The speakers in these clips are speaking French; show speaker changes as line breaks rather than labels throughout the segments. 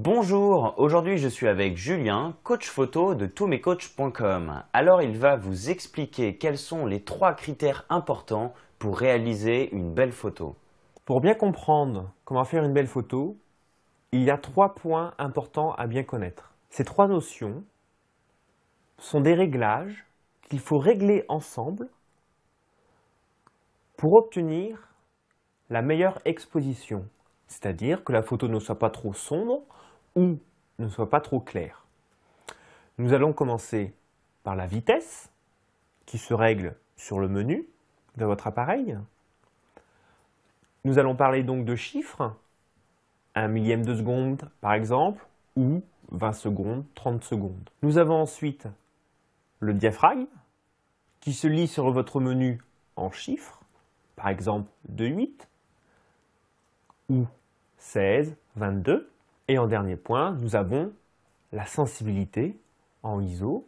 Bonjour, aujourd'hui je suis avec Julien, coach photo de toutmescoachs.com. Alors il va vous expliquer quels sont les 3 critères importants pour réaliser une belle photo.
Pour bien comprendre comment faire une belle photo, il y a 3 points importants à bien connaître. Ces 3 notions sont des réglages qu'il faut régler ensemble pour obtenir la meilleure exposition, c'est-à-dire que la photo ne soit pas trop sombre ou ne soit pas trop claire. Nous allons commencer par la vitesse qui se règle sur le menu de votre appareil. Nous allons parler donc de chiffres, 1 millième de seconde par exemple, ou 20 secondes, 30 secondes. Nous avons ensuite le diaphragme qui se lit sur votre menu en chiffres, par exemple 2,8 ou 16, 22. Et en dernier point, nous avons la sensibilité en ISO,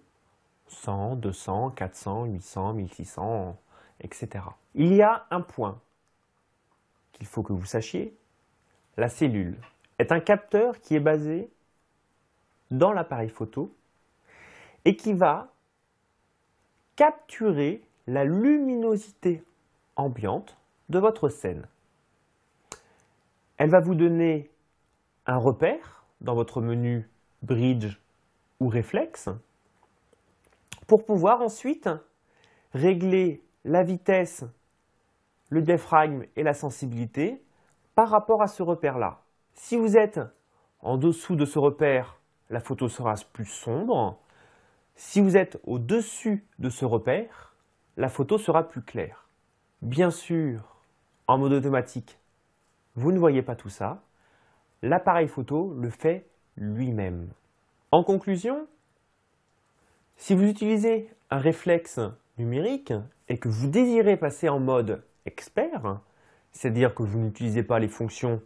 100, 200, 400, 800, 1600, etc. Il y a un point qu'il faut que vous sachiez. La cellule est un capteur qui est basé dans l'appareil photo et qui va capturer la luminosité ambiante de votre scène. Elle va vous donner un repère dans votre menu Bridge ou Réflexe pour pouvoir ensuite régler la vitesse, le diaphragme et la sensibilité par rapport à ce repère-là. Si vous êtes en dessous de ce repère, la photo sera plus sombre. Si vous êtes au-dessus de ce repère, la photo sera plus claire. Bien sûr, en mode automatique, vous ne voyez pas tout ça. L'appareil photo le fait lui-même. En conclusion, si vous utilisez un réflexe numérique et que vous désirez passer en mode expert, c'est-à-dire que vous n'utilisez pas les fonctions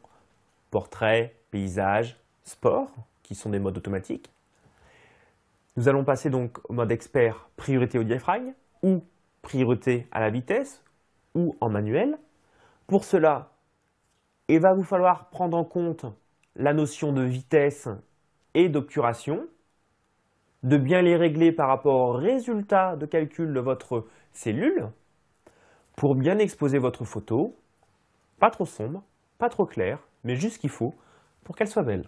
portrait, paysage, sport, qui sont des modes automatiques, nous allons passer donc au mode expert priorité au diaphragme ou priorité à la vitesse ou en manuel. Pour cela, il va vous falloir prendre en compte la notion de vitesse et d'obturation, de bien les régler par rapport au résultat de calcul de votre cellule pour bien exposer votre photo, pas trop sombre, pas trop claire, mais juste ce qu'il faut pour qu'elle soit belle.